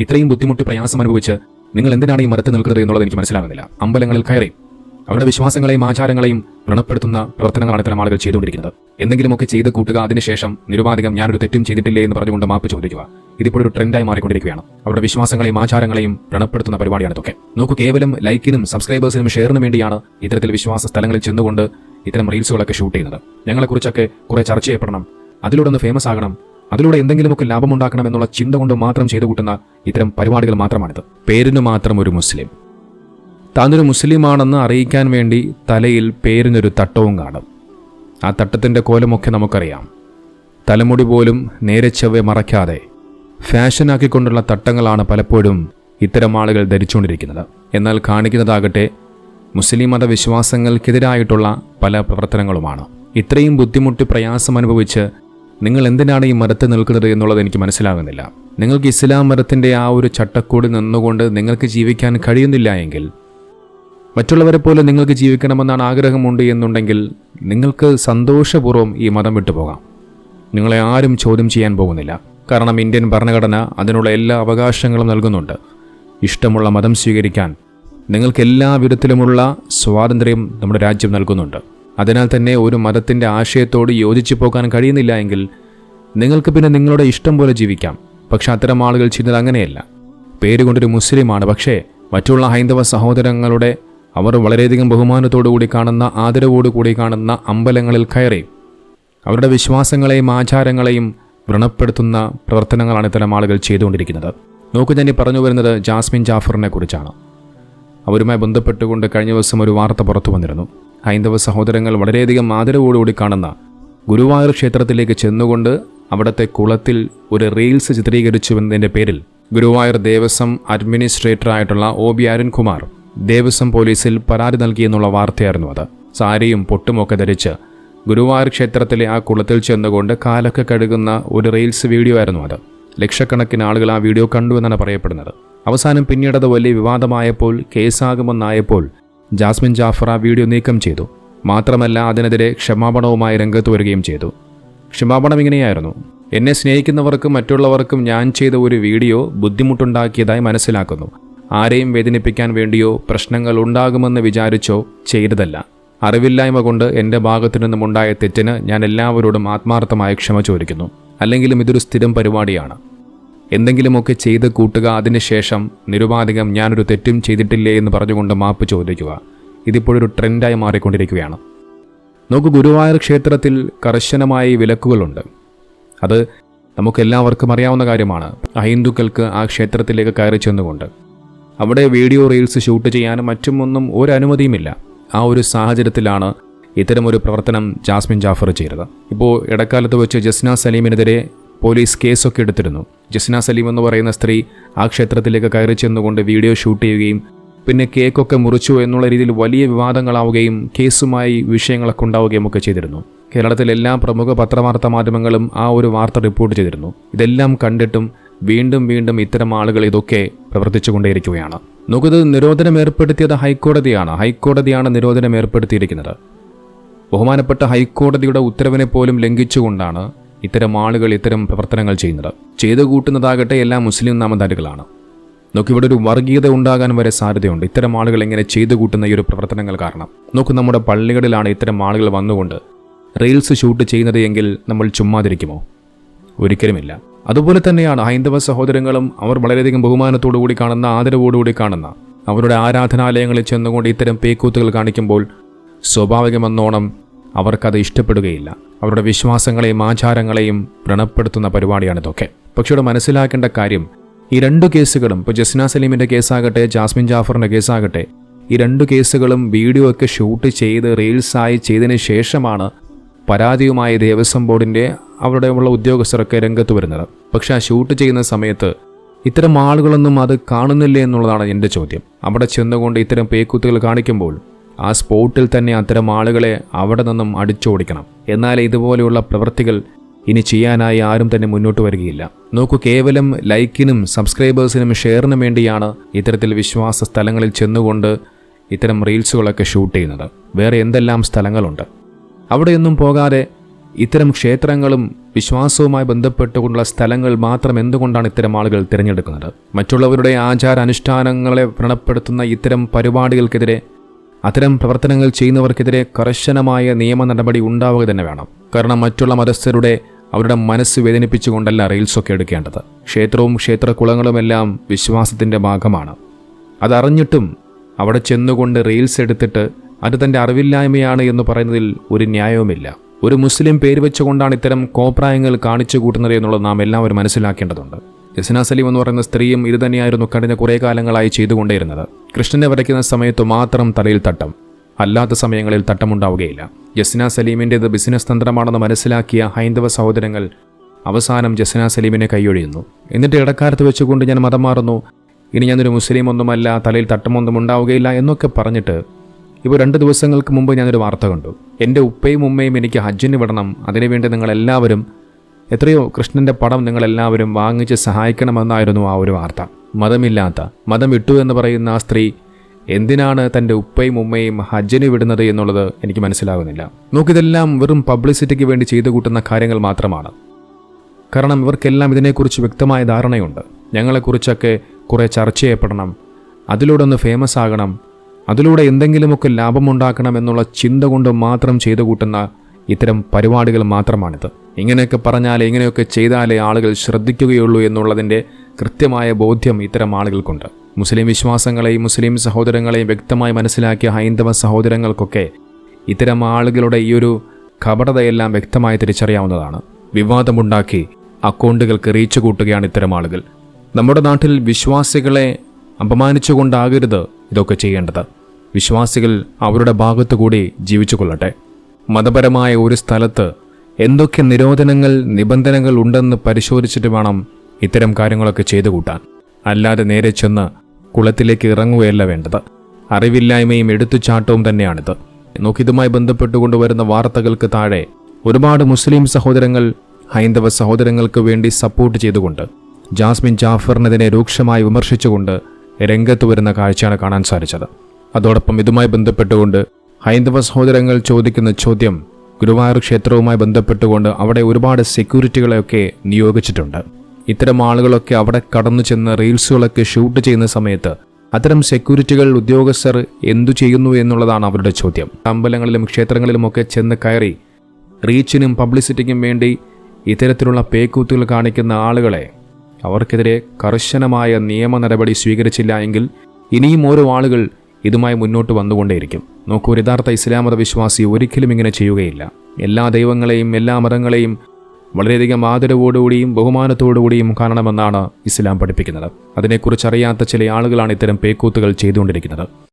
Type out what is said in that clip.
ഇത്രയും ബുദ്ധിമുട്ടി പ്രയാസം അനുഭവിച്ച് നിങ്ങൾ എന്തിനാണ് ഈ മരത്ത് നിൽക്കുന്നത് എന്നുള്ളത് എനിക്ക് മനസ്സിലാകുന്നില്ല. അമ്പലങ്ങളിൽ കയറി അവരുടെ വിശ്വാസങ്ങളെയും ആചാരങ്ങളെയും വ്രണപ്പെടുത്തുന്ന പ്രവർത്തനങ്ങളാണ് ഇത്തരം ആളുകൾ ചെയ്തുകൊണ്ടിരിക്കുന്നത്. എന്തെങ്കിലുമൊക്കെ ചെയ്ത് കൂട്ടുക, അതിനുശേഷം നിരുപാധികം ഞാനൊരു തെറ്റും ചെയ്തിട്ടില്ലേ എന്ന് പറഞ്ഞുകൊണ്ട് മാപ്പ് ചോദിക്കുക. ഇതിപ്പോൾ ഒരു ട്രെൻഡായി മാറിക്കൊണ്ടിരിക്കുകയാണ്. അവരുടെ വിശ്വാസങ്ങളെയും ആചാരങ്ങളെയും വ്രണപ്പെടുത്തുന്ന പരിപാടിയാണ് ഇതൊക്കെ. നോക്കൂ, കേവലം ലൈക്കിനും സബ്സ്ക്രൈബേഴ്സിനും ഷെയറിനും വേണ്ടിയാണ് ഇത്തരത്തിൽ വിശ്വാസ സ്ഥലങ്ങളിൽ ചെന്നുകൊണ്ട് ഇത്തരം റീൽസുകളൊക്കെ ഷൂട്ട് ചെയ്യുന്നത്. ഞങ്ങളെക്കുറിച്ചൊക്കെ കുറെ ചർച്ച ചെയ്യപ്പെടണം, അതിലൂടെ ഒന്ന് ഫേമസ് ആകണം, അതിലൂടെ എന്തെങ്കിലുമൊക്കെ ലാഭമുണ്ടാക്കണം എന്നുള്ള ചിന്ത കൊണ്ട് മാത്രം ചെയ്തു കൂട്ടുന്ന ഇത്തരം പരിപാടികൾ മാത്രമാണിത്. പേരിന് മാത്രം ഒരു മുസ്ലിം, താനൊരു മുസ്ലിമാണെന്ന് അറിയിക്കാൻ വേണ്ടി തലയിൽ പേരിനൊരു തട്ടവും കാണും. ആ തട്ടത്തിൻ്റെ കോലമൊക്കെ നമുക്കറിയാം. തലമുടി പോലും നേരെ ചൊവ്വെ മറയ്ക്കാതെ ഫാഷനാക്കിക്കൊണ്ടുള്ള തട്ടങ്ങളാണ് പലപ്പോഴും ഇത്തരം ആളുകൾ ധരിച്ചുകൊണ്ടിരിക്കുന്നത്. എന്നാൽ കാണിക്കുന്നതാകട്ടെ മുസ്ലിം മതവിശ്വാസങ്ങൾക്കെതിരായിട്ടുള്ള പല പ്രവർത്തനങ്ങളുമാണ്. ഇത്രയും ബുദ്ധിമുട്ടി പ്രയാസം അനുഭവിച്ച് നിങ്ങൾ എന്തിനാണ് ഈ മരത്ത് നിൽക്കുന്നത് എന്നുള്ളത് എനിക്ക് മനസ്സിലാകുന്നില്ല. നിങ്ങൾക്ക് ഇസ്ലാം മതത്തിൻ്റെ ആ ഒരു ചട്ടക്കൂടി നിന്നുകൊണ്ട് നിങ്ങൾക്ക് ജീവിക്കാൻ കഴിയുന്നില്ല എങ്കിൽ, മറ്റുള്ളവരെ പോലെ നിങ്ങൾക്ക് ജീവിക്കണമെന്നാണ് ആഗ്രഹമുണ്ട് എന്നുണ്ടെങ്കിൽ നിങ്ങൾക്ക് സന്തോഷപൂർവ്വം ഈ മതം വിട്ടുപോകാം. നിങ്ങളെ ആരും ചോദ്യം ചെയ്യാൻ പോകുന്നില്ല. കാരണം ഇന്ത്യൻ ഭരണഘടന അതിനുള്ള എല്ലാ അവകാശങ്ങളും നൽകുന്നുണ്ട്. ഇഷ്ടമുള്ള മതം സ്വീകരിക്കാൻ നിങ്ങൾക്ക് എല്ലാ വിധത്തിലുമുള്ള സ്വാതന്ത്ര്യം നമ്മുടെ രാജ്യം നൽകുന്നുണ്ട്. അതിനാൽ തന്നെ ഒരു മതത്തിൻ്റെ ആശയത്തോട് യോജിച്ചു പോകാൻ കഴിയുന്നില്ല എങ്കിൽ നിങ്ങൾക്ക് പിന്നെ നിങ്ങളുടെ ഇഷ്ടം പോലെ ജീവിക്കാം. പക്ഷെ അത്തരം ആളുകൾ ചെയ്യുന്നത് അങ്ങനെയല്ല. പേരുകൊണ്ടൊരു മുസ്ലിമാണ്, പക്ഷേ മറ്റുള്ള ഹൈന്ദവ സഹോദരങ്ങളുടെ അവർ വളരെയധികം ബഹുമാനത്തോടുകൂടി കാണുന്ന, ആദരവോടുകൂടി കാണുന്ന അമ്പലങ്ങളിൽ കയറി അവരുടെ വിശ്വാസങ്ങളെയും ആചാരങ്ങളെയും വ്രണപ്പെടുത്തുന്ന പ്രവർത്തനങ്ങളാണ് ഇത്തരം ആളുകൾ ചെയ്തുകൊണ്ടിരിക്കുന്നത്. നോക്കൂ, ഞാൻ ഈ പറഞ്ഞു വരുന്നത് ജാസ്മിൻ ജാഫറിനെ കുറിച്ചാണ്. അവരുമായി ബന്ധപ്പെട്ടുകൊണ്ട് കഴിഞ്ഞ ദിവസം ഒരു വാർത്ത പുറത്തു വന്നിരുന്നു. ഹൈന്ദവ സഹോദരങ്ങൾ വളരെയധികം ആദരവോടുകൂടി കാണുന്ന ഗുരുവായൂർ ക്ഷേത്രത്തിലേക്ക് ചെന്നുകൊണ്ട് അവിടുത്തെ കുളത്തിൽ ഒരു റീൽസ് ചിത്രീകരിച്ചുവെന്നതിൻ്റെ പേരിൽ ഗുരുവായൂർ ദേവസ്വം അഡ്മിനിസ്ട്രേറ്ററായിട്ടുള്ള OB അരുൺകുമാർ ദേവസ്വം പോലീസിൽ പരാതി നൽകിയെന്നുള്ള വാർത്തയായിരുന്നു അത്. സാരിയും പൊട്ടുമൊക്കെ ധരിച്ച് ഗുരുവായൂർ ക്ഷേത്രത്തിലെ ആ കുളത്തിൽ ചെന്നുകൊണ്ട് കാലൊക്കെ കഴുകുന്ന ഒരു റീൽസ് വീഡിയോ ആയിരുന്നു അത്. ലക്ഷക്കണക്കിന് ആളുകൾ ആ വീഡിയോ കണ്ടു എന്നാണ് പറയപ്പെടുന്നത്. അവസാനം പിന്നീടത് വലിയ വിവാദമായപ്പോൾ, കേസാകുമെന്നായപ്പോൾ ജാസ്മിൻ ജാഫർ ആ വീഡിയോ നീക്കം ചെയ്തു. മാത്രമല്ല അതിനെതിരെ ക്ഷമാപണവുമായി രംഗത്ത് വരികയും ചെയ്തു. ക്ഷമാപണം ഇങ്ങനെയായിരുന്നു: എന്നെ സ്നേഹിക്കുന്നവർക്കും മറ്റുള്ളവർക്കും ഞാൻ ചെയ്ത ഒരു വീഡിയോ ബുദ്ധിമുട്ടുണ്ടാക്കിയതായി മനസ്സിലാക്കുന്നു. ആരെയും വേദനിപ്പിക്കാൻ വേണ്ടിയോ പ്രശ്നങ്ങൾ ഉണ്ടാകുമെന്ന് വിചാരിച്ചോ ചെയ്തതല്ല. അറിവില്ലായ്മ കൊണ്ട് എൻ്റെ ഭാഗത്തു നിന്നുമുണ്ടായ തെറ്റിന് ഞാൻ എല്ലാവരോടും ആത്മാർത്ഥമായ ക്ഷമ ചോദിക്കുന്നു. അല്ലെങ്കിലും ഇതൊരു സ്ഥിരം പരിപാടിയാണ്. എന്തെങ്കിലുമൊക്കെ ചെയ്ത് കൂട്ടുക, അതിനുശേഷം നിരുപാധികം ഞാനൊരു തെറ്റും ചെയ്തിട്ടില്ലേ എന്ന് പറഞ്ഞുകൊണ്ട് മാപ്പ് ചോദിക്കുക. ഇതിപ്പോഴൊരു ട്രെൻഡായി മാറിക്കൊണ്ടിരിക്കുകയാണ്. നോക്കൂ, ഗുരുവായൂർ ക്ഷേത്രത്തിൽ കർശനമായി വിലക്കുകളുണ്ട്. അത് നമുക്കെല്ലാവർക്കും അറിയാവുന്ന കാര്യമാണ്. അഹിന്ദുക്കൾക്ക് ആ ക്ഷേത്രത്തിലേക്ക് കയറി ചെന്നുകൊണ്ട് അവിടെ വീഡിയോ റീൽസ് ഷൂട്ട് ചെയ്യാനും മറ്റുമൊന്നും ഒരു അനുമതിയുമില്ല. ആ ഒരു സാഹചര്യത്തിലാണ് ഇത്തരമൊരു പ്രവർത്തനം ജാസ്മിൻ ജാഫർ ചെയ്തത്. ഇപ്പോൾ ഇടക്കാലത്ത് വെച്ച് ജസ്ന സലീമിനെതിരെ പോലീസ് കേസൊക്കെ എടുത്തിരുന്നു. ജസ്ന സലീം എന്ന് പറയുന്ന സ്ത്രീ ആ ക്ഷേത്രത്തിലേക്ക് കയറി ചെന്നുകൊണ്ട് വീഡിയോ ഷൂട്ട് ചെയ്യുകയും പിന്നെ കേക്കൊക്കെ മുറിച്ചു എന്നുള്ള രീതിയിൽ വലിയ വിവാദങ്ങളാവുകയും കേസുമായി വിഷയങ്ങളൊക്കെ ഉണ്ടാവുകയും ഒക്കെ ചെയ്തിരുന്നു. കേരളത്തിലെ എല്ലാ പ്രമുഖ പത്രവാർത്താ മാധ്യമങ്ങളും ആ ഒരു വാർത്ത റിപ്പോർട്ട് ചെയ്തിരുന്നു. ഇതെല്ലാം കണ്ടിട്ടും വീണ്ടും വീണ്ടും ഇത്തരം ആളുകൾ ഇതൊക്കെ പ്രവർത്തിച്ചുകൊണ്ടേയിരിക്കുകയാണ്. നമുക്കിത് നിരോധനം ഏർപ്പെടുത്തിയത് ഹൈക്കോടതിയാണ് നിരോധനം ഏർപ്പെടുത്തിയിരിക്കുന്നത്. ബഹുമാനപ്പെട്ട ഹൈക്കോടതിയുടെ ഉത്തരവിനെ പോലും ലംഘിച്ചുകൊണ്ടാണ് ഇത്തരം ആളുകൾ ഇത്തരം പ്രവർത്തനങ്ങൾ ചെയ്യുന്നത്. ചെയ്തു കൂട്ടുന്നതാകട്ടെ എല്ലാ മുസ്ലിം നാമധാരികളാണ്. നോക്കിവിടെ ഒരു വർഗീയത ഉണ്ടാകാൻ വരെ സാധ്യതയുണ്ട് ഇത്തരം ആളുകൾ ഇങ്ങനെ ചെയ്തു കൂട്ടുന്ന ഈ ഒരു പ്രവർത്തനങ്ങൾ കാരണം. നോക്കൂ, നമ്മുടെ പള്ളികളിലാണ് ഇത്തരം ആളുകൾ വന്നുകൊണ്ട് റീൽസ് ഷൂട്ട് ചെയ്യുന്നത് എങ്കിൽ നമ്മൾ ചുമ്മാതിരിക്കുമോ? ഒരിക്കലുമില്ല. അതുപോലെ തന്നെയാണ് ഹൈന്ദവ സഹോദരങ്ങളും. അവർ വളരെയധികം ബഹുമാനത്തോടുകൂടി കാണുന്ന, ആദരവോടുകൂടി കാണുന്ന അവരുടെ ആരാധനാലയങ്ങളിൽ ചെന്നുകൊണ്ട് ഇത്തരം പേക്കൂത്തുകൾ കാണിക്കുമ്പോൾ സ്വാഭാവികമെന്നോണം അവർക്കത് ഇഷ്ടപ്പെടുകയില്ല. അവരുടെ വിശ്വാസങ്ങളെയും ആചാരങ്ങളെയും വ്രണപ്പെടുത്തുന്ന പരിപാടിയാണിതൊക്കെ. പക്ഷേ ഇവിടെ മനസ്സിലാക്കേണ്ട കാര്യം, ഈ രണ്ടു കേസുകളും, ഇപ്പോൾ ജസ്ന സലീമിൻ്റെ കേസാകട്ടെ ജാസ്മിൻ ജാഫറിൻ്റെ കേസാകട്ടെ, ഈ രണ്ടു കേസുകളും വീഡിയോ ഒക്കെ ഷൂട്ട് ചെയ്ത് റീൽസായി ചെയ്തതിന് ശേഷമാണ് പരാതിയുമായി ദേവസ്വം ബോർഡിൻ്റെ അവരുടെ ഉള്ള ഉദ്യോഗസ്ഥരൊക്കെ രംഗത്ത് വരുന്നത്. പക്ഷേ ആ ഷൂട്ട് ചെയ്യുന്ന സമയത്ത് ഇത്തരം ആളുകളൊന്നും അത് കാണുന്നില്ലേ എന്നുള്ളതാണ് എൻ്റെ ചോദ്യം. അവിടെ ചെന്നുകൊണ്ട് ഇത്തരം പേക്കൂത്തുകൾ കാണിക്കുമ്പോൾ ആ സ്പോട്ടിൽ തന്നെ അത്തരം ആളുകളെ അവിടെ നിന്നും അടിച്ചോടിക്കണം. എന്നാലേ ഇതുപോലെയുള്ള പ്രവൃത്തികൾ ഇനി ചെയ്യാനായി ആരും തന്നെ മുന്നോട്ട് വരികയില്ല. നോക്കൂ, കേവലം ലൈക്കിനും സബ്സ്ക്രൈബേഴ്സിനും ഷെയറിനും വേണ്ടിയാണ് ഇത്തരത്തിൽ വിശ്വാസ സ്ഥലങ്ങളിൽ ചെന്നുകൊണ്ട് ഇത്തരം റീൽസുകളൊക്കെ ഷൂട്ട് ചെയ്യുന്നത്. വേറെ എന്തെല്ലാം സ്ഥലങ്ങളുണ്ട്. അവിടെയൊന്നും പോകാതെ ഇത്തരം ക്ഷേത്രങ്ങളും വിശ്വാസവുമായി ബന്ധപ്പെട്ടുകൊണ്ടുള്ള സ്ഥലങ്ങൾ മാത്രം എന്തുകൊണ്ടാണ് ഇത്തരം ആളുകൾ തിരഞ്ഞെടുക്കുന്നത്? മറ്റുള്ളവരുടെ ആചാരാനുഷ്ഠാനങ്ങളെ വ്രണപ്പെടുത്തുന്ന ഇത്തരം പരിപാടികൾക്കെതിരെ, അത്തരം പ്രവർത്തനങ്ങൾ ചെയ്യുന്നവർക്കെതിരെ കർശനമായ നിയമ നടപടി ഉണ്ടാവുക തന്നെ വേണം. കാരണം മറ്റുള്ള മതസ്ഥരുടെ അവരുടെ മനസ്സ് വേദനിപ്പിച്ചുകൊണ്ടല്ല റീൽസൊക്കെ എടുക്കേണ്ടത്. ക്ഷേത്രവും ക്ഷേത്രകുളങ്ങളുമെല്ലാം വിശ്വാസത്തിൻ്റെ ഭാഗമാണ്. അതറിഞ്ഞിട്ടും അവിടെ ചെന്നുകൊണ്ട് റീൽസ് എടുത്തിട്ട് അത് തൻ്റെ അറിവില്ലായ്മയാണ് എന്ന് പറയുന്നതിൽ ഒരു ന്യായവുമില്ല. ഒരു മുസ്ലിം പേര് വെച്ചുകൊണ്ടാണ് ഇത്തരം കോപ്രായങ്ങൾ കാണിച്ചു കൂട്ടുന്നത് എന്നുള്ളത് നാം എല്ലാവരും മനസ്സിലാക്കേണ്ടതുണ്ട്. ജസ്ന സലീം എന്ന് പറയുന്ന സ്ത്രീയും ഇത് തന്നെയായിരുന്നു കഴിഞ്ഞ കുറേ കാലങ്ങളായി ചെയ്തുകൊണ്ടേയിരുന്നത്. കൃഷ്ണനെ വരയ്ക്കുന്ന സമയത്ത് മാത്രം തലയിൽ തട്ടം, അല്ലാത്ത സമയങ്ങളിൽ തട്ടമുണ്ടാവുകയില്ല. ജസ്ന സലീമിൻ്റേത് ബിസിനസ് തന്ത്രമാണെന്ന് മനസ്സിലാക്കിയ ഹൈന്ദവ സഹോദരങ്ങൾ അവസാനം ജസ്ന സലീമിനെ കൈയൊഴിയുന്നു. എന്നിട്ട് ഇടക്കാലത്ത് വെച്ചുകൊണ്ട് ഞാൻ മതം മാറുന്നു, ഇനി ഞാനൊരു മുസ്ലിം ഒന്നുമല്ല, തലയിൽ തട്ടമൊന്നും ഉണ്ടാവുകയില്ല എന്നൊക്കെ പറഞ്ഞിട്ട് ഇപ്പോൾ 2 ദിവസങ്ങൾക്ക് മുമ്പ് ഞാനൊരു വാർത്ത കണ്ടു. എൻ്റെ ഉപ്പയും ഉമ്മയും എനിക്ക് ഹജ്ജിന് വിടണം, അതിനുവേണ്ടി നിങ്ങളെല്ലാവരും എത്രയോ കൃഷ്ണൻ്റെ പടം നിങ്ങളെല്ലാവരും വാങ്ങിച്ച് സഹായിക്കണമെന്നായിരുന്നു ആ ഒരു വാർത്ത. മതമില്ലാത്ത, മതം വിട്ടു എന്ന് പറയുന്ന ആ സ്ത്രീ എന്തിനാണ് തൻ്റെ ഉപ്പയും ഉമ്മയും ഹജ്ജിന് വിടുന്നത് എന്നുള്ളത് എനിക്ക് മനസ്സിലാകുന്നില്ല. നോക്കിതെല്ലാം വെറും പബ്ലിസിറ്റിക്ക് വേണ്ടി ചെയ്തു കൂട്ടുന്ന കാര്യങ്ങൾ മാത്രമാണ്. കാരണം ഇവർക്കെല്ലാം ഇതിനെക്കുറിച്ച് വ്യക്തമായ ധാരണയുണ്ട്. ഞങ്ങളെക്കുറിച്ചൊക്കെ കുറേ ചർച്ച ചെയ്യപ്പെടണം, അതിലൂടെ ഒന്ന് ഫേമസ് ആകണം, അതിലൂടെ എന്തെങ്കിലുമൊക്കെ ലാഭമുണ്ടാക്കണം എന്നുള്ള ചിന്ത കൊണ്ട് മാത്രം ചെയ്തു കൂട്ടുന്ന ഇത്തരം പരിപാടികൾ മാത്രമാണിത്. ഇങ്ങനെയൊക്കെ പറഞ്ഞാലേ, ഇങ്ങനെയൊക്കെ ചെയ്താലേ ആളുകൾ ശ്രദ്ധിക്കുകയുള്ളൂ എന്നുള്ളതിൻ്റെ കൃത്യമായ ബോധ്യം ഇത്തരം ആളുകൾക്കുണ്ട്. മുസ്ലിം വിശ്വാസങ്ങളെയും മുസ്ലിം സഹോദരങ്ങളെയും വ്യക്തമായി മനസ്സിലാക്കിയ ഹൈന്ദവ സഹോദരങ്ങൾക്കൊക്കെ ഇത്തരം ആളുകളുടെ ഈ ഒരു കപടതയെല്ലാം വ്യക്തമായി തിരിച്ചറിയാവുന്നതാണ്. വിവാദമുണ്ടാക്കി അക്കൗണ്ടുകൾക്ക് റീച്ച് കൂട്ടുകയാണ് ഇത്തരം ആളുകൾ. നമ്മുടെ നാട്ടിൽ വിശ്വാസികളെ അപമാനിച്ചുകൊണ്ടാകരുത് ഇതൊക്കെ ചെയ്യേണ്ടത്. വിശ്വാസികൾ അവരുടെ ഭാഗത്തുകൂടി ജീവിച്ചു കൊള്ളട്ടെ. മതപരമായ ഒരു സ്ഥലത്ത് എന്തൊക്കെ നിരോധനങ്ങൾ, നിബന്ധനകൾ ഉണ്ടെന്ന് പരിശോധിച്ചിട്ട് വേണം ഇത്തരം കാര്യങ്ങളൊക്കെ ചെയ്തു കൂട്ടാൻ. അല്ലാതെ നേരെ ചെന്ന് കുളത്തിലേക്ക് ഇറങ്ങുകയല്ല വേണ്ടത്. അറിവില്ലായ്മയും എടുത്തുചാട്ടവും തന്നെയാണിത്. നോക്കിതുമായി ബന്ധപ്പെട്ടുകൊണ്ട് വരുന്ന വാർത്തകൾക്ക് താഴെ ഒരുപാട് മുസ്ലിം സഹോദരങ്ങൾ ഹൈന്ദവ സഹോദരങ്ങൾക്ക് വേണ്ടി സപ്പോർട്ട് ചെയ്തുകൊണ്ട് ജാസ്മിൻ ജാഫറിനെതിരെ രൂക്ഷമായി വിമർശിച്ചുകൊണ്ട് രംഗത്ത് വരുന്ന കാഴ്ചയാണ് കാണാൻ സാധിച്ചത്. അതോടൊപ്പം ഇതുമായി ബന്ധപ്പെട്ടുകൊണ്ട് ഹൈന്ദവ സഹോദരങ്ങൾ ചോദിക്കുന്ന ചോദ്യം, ഗുരുവായൂർ ക്ഷേത്രവുമായി ബന്ധപ്പെട്ടുകൊണ്ട് അവിടെ ഒരുപാട് സെക്യൂരിറ്റികളെയൊക്കെ നിയോഗിച്ചിട്ടുണ്ട്. ഇത്തരം ആളുകളൊക്കെ അവിടെ കടന്നു ചെന്ന് റീൽസുകളൊക്കെ ഷൂട്ട് ചെയ്യുന്ന സമയത്ത് അത്തരം സെക്യൂരിറ്റികൾ, ഉദ്യോഗസ്ഥർ എന്തു ചെയ്യുന്നു എന്നുള്ളതാണ് അവരുടെ ചോദ്യം. അമ്പലങ്ങളിലും ക്ഷേത്രങ്ങളിലുമൊക്കെ ചെന്ന് കയറി റീച്ചിനും പബ്ലിസിറ്റിക്കും വേണ്ടി ഇത്തരത്തിലുള്ള പേക്കൂത്തുകൾ കാണിക്കുന്ന ആളുകളെ അവർക്കെതിരെ കർശനമായ നിയമ നടപടി സ്വീകരിച്ചില്ല എങ്കിൽ ഇനിയും ഓരോ ആളുകൾ ഇതുമായി മുന്നോട്ട് വന്നുകൊണ്ടേയിരിക്കും. നോക്കൂ, ഒരു യഥാർത്ഥ ഇസ്ലാം മത വിശ്വാസി ഒരിക്കലും ഇങ്ങനെ ചെയ്യുകയില്ല. എല്ലാ ദൈവങ്ങളെയും എല്ലാ മതങ്ങളെയും വളരെയധികം ആദരവോടുകൂടിയും ബഹുമാനത്തോടുകൂടിയും കാണണമെന്നാണ് ഇസ്ലാം പഠിപ്പിക്കുന്നത്. അതിനെക്കുറിച്ച് അറിയാത്ത ചില ആളുകളാണ് ഇത്തരം പേക്കൂത്തുകൾ ചെയ്തുകൊണ്ടിരിക്കുന്നത്.